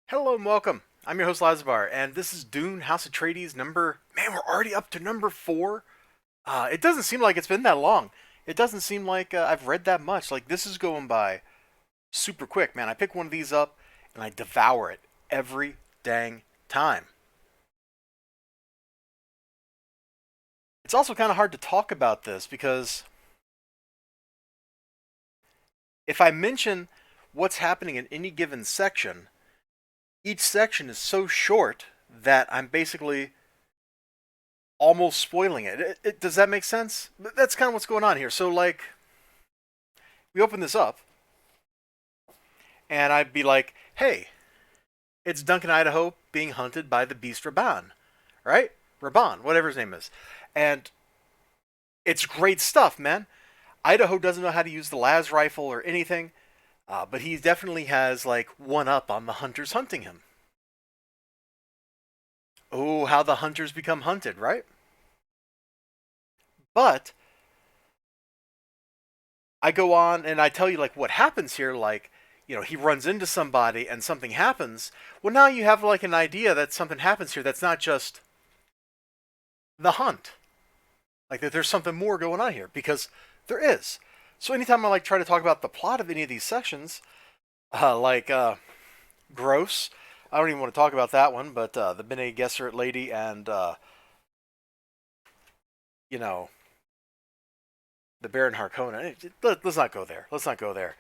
Hello and welcome. I'm your host Elizibar, and this is Dune House of Atreides number. Man, we're already up to number 4. It doesn't seem like it's been that long. It doesn't seem like I've read that much. Like this is going by super quick, man. I pick one of these up and I devour it every dang time. It's also kind of hard to talk about this because if I mention what's happening in any given section, each section is so short that I'm basically almost spoiling it. Does that make sense? That's kind of what's going on here. So, like, we open this up, and I'd be like, hey, it's Duncan, Idaho being hunted by the beast Raban, right? Raban, whatever his name is. And it's great stuff, man. Idaho doesn't know how to use the las rifle or anything, but he definitely has, like, one up on the hunters hunting him. Oh, how the hunters become hunted, right? But I go on and I tell you like what happens here, like, he runs into somebody and something happens. Well, now you have like an idea that something happens here that's not just the hunt. Like that there's something more going on here because there is. So anytime I like try to talk about the plot of any of these sections, like Gross, I don't even want to talk about that one, but the Bene Gesserit lady and you know the Baron Harkonnen. Let's not go there. Let's not go there.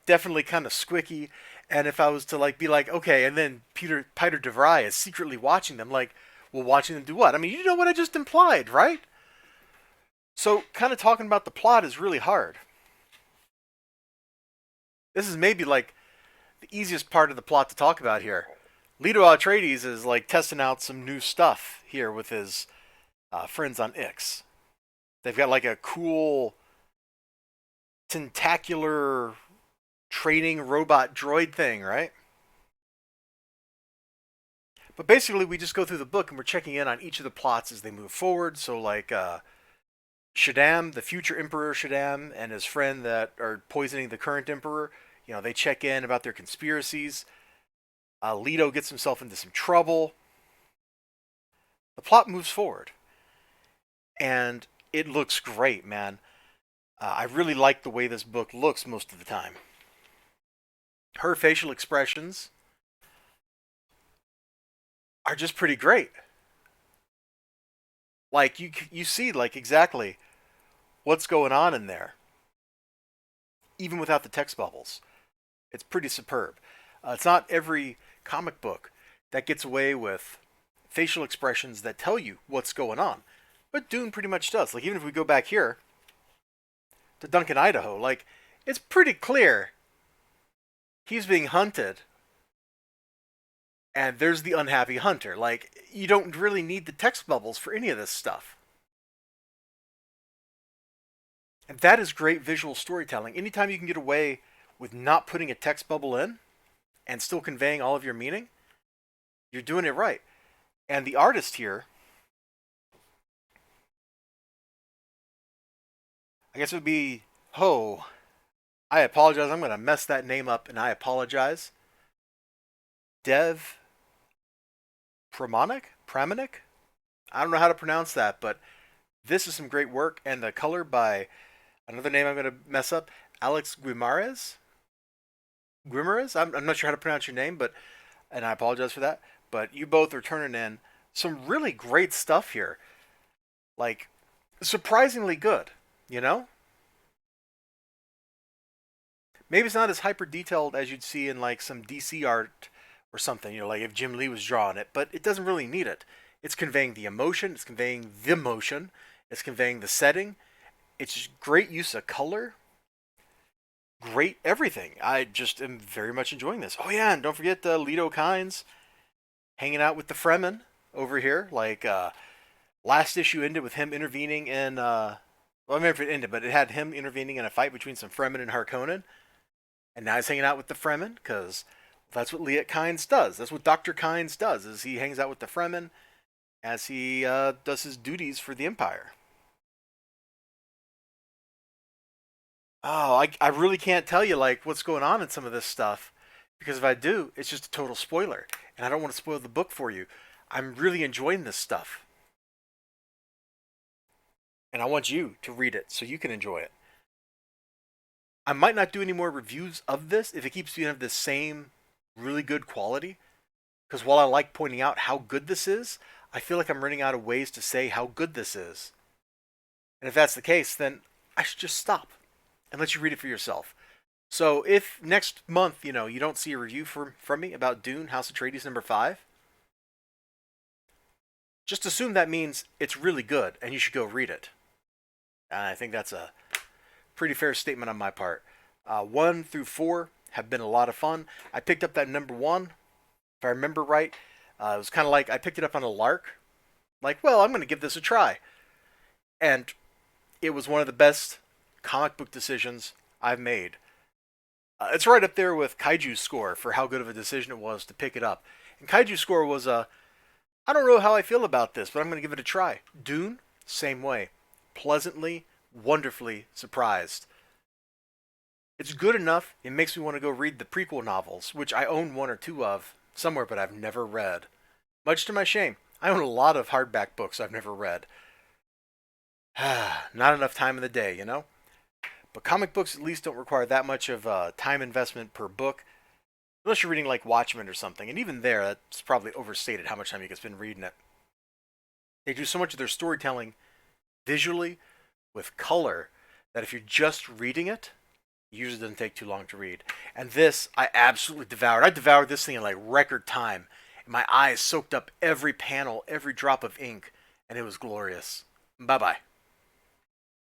Definitely kind of squicky. And if I was to like be like, okay, and then Peter DeVry is secretly watching them, like, well, watching them do what? I mean, you know what I just implied, right? So, kind of talking about the plot is really hard. This is maybe like the easiest part of the plot to talk about here. Leto Atreides is like testing out some new stuff here with his friends on Ix. They've got like a cool tentacular training robot droid thing, right? But basically, we just go through the book and we're checking in on each of the plots as they move forward. So, like, Shaddam, the future Emperor Shaddam, and his friend that are poisoning the current Emperor, they check in about their conspiracies. Leto gets himself into some trouble. The plot moves forward. And it looks great, man. I really like the way this book looks most of the time. Her facial expressions are just pretty great. Like you see like exactly what's going on in there, even without the text bubbles. It's pretty superb. It's not every comic book that gets away with facial expressions that tell you what's going on, but Dune pretty much does. Like even if we go back here to Duncan, Idaho, like it's pretty clear he's being hunted and there's the unhappy hunter. Like, you don't really need the text bubbles for any of this stuff. And that is great visual storytelling. Anytime you can get away with not putting a text bubble in and still conveying all of your meaning, you're doing it right. And the artist here, I guess it would be Ho. I apologize. I'm going to mess that name up and I apologize. Dev Pramanik? I don't know how to pronounce that, but this is some great work. And the color by another name I'm going to mess up, Alex Guimarães. I'm not sure how to pronounce your name, and I apologize for that. But you both are turning in some really great stuff here. Like, surprisingly good, you know? Maybe it's not as hyper detailed as you'd see in like some DC art or something, like if Jim Lee was drawing it, but it doesn't really need it. It's conveying the emotion, it's conveying the motion, it's conveying the setting. It's just great use of color, great everything. I just am very much enjoying this. Oh yeah, and don't forget Leto Kynes hanging out with the Fremen over here. Like last issue ended with him intervening in. Well, I remember if it ended, but it had him intervening in a fight between some Fremen and Harkonnen, and now he's hanging out with the Fremen because that's what Liet Kynes does. That's what Doctor Kynes does. Is he hangs out with the Fremen as he does his duties for the Empire. Oh, I really can't tell you like what's going on in some of this stuff Because if I do, it's just a total spoiler. And I don't want to spoil the book for you. I'm really enjoying this stuff. And I want you to read it so you can enjoy it. I might not do any more reviews of this if it keeps being of the same really good quality. Because while I like pointing out how good this is, I feel like I'm running out of ways to say how good this is. And if that's the case, then I should just stop and let you read it for yourself. So if next month, you don't see a review from me about Dune, House of Atreides #5, just assume that means it's really good and you should go read it. And I think that's a pretty fair statement on my part. 1 through 4 have been a lot of fun. I picked up that #1, if I remember right. It was kind of like I picked it up on a lark. Like, well, I'm going to give this a try. And it was one of the best comic book decisions I've made. It's right up there with Kaiju's score for how good of a decision it was to pick it up. And Kaiju's score was I don't know how I feel about this, but I'm going to give it a try. Dune, same way. Pleasantly, wonderfully surprised. It's good enough, it makes me want to go read the prequel novels, which I own 1 or 2 of somewhere, but I've never read. Much to my shame. I own a lot of hardback books I've never read. Not enough time in the day, But comic books at least don't require that much of time investment per book, unless you're reading like Watchmen or something. And even there, that's probably overstated how much time you can spend reading it. They do so much of their storytelling visually with color that if you're just reading it, it usually doesn't take too long to read. And this, I absolutely devoured. I devoured this thing in like record time. And my eyes soaked up every panel, every drop of ink, and it was glorious. Bye-bye.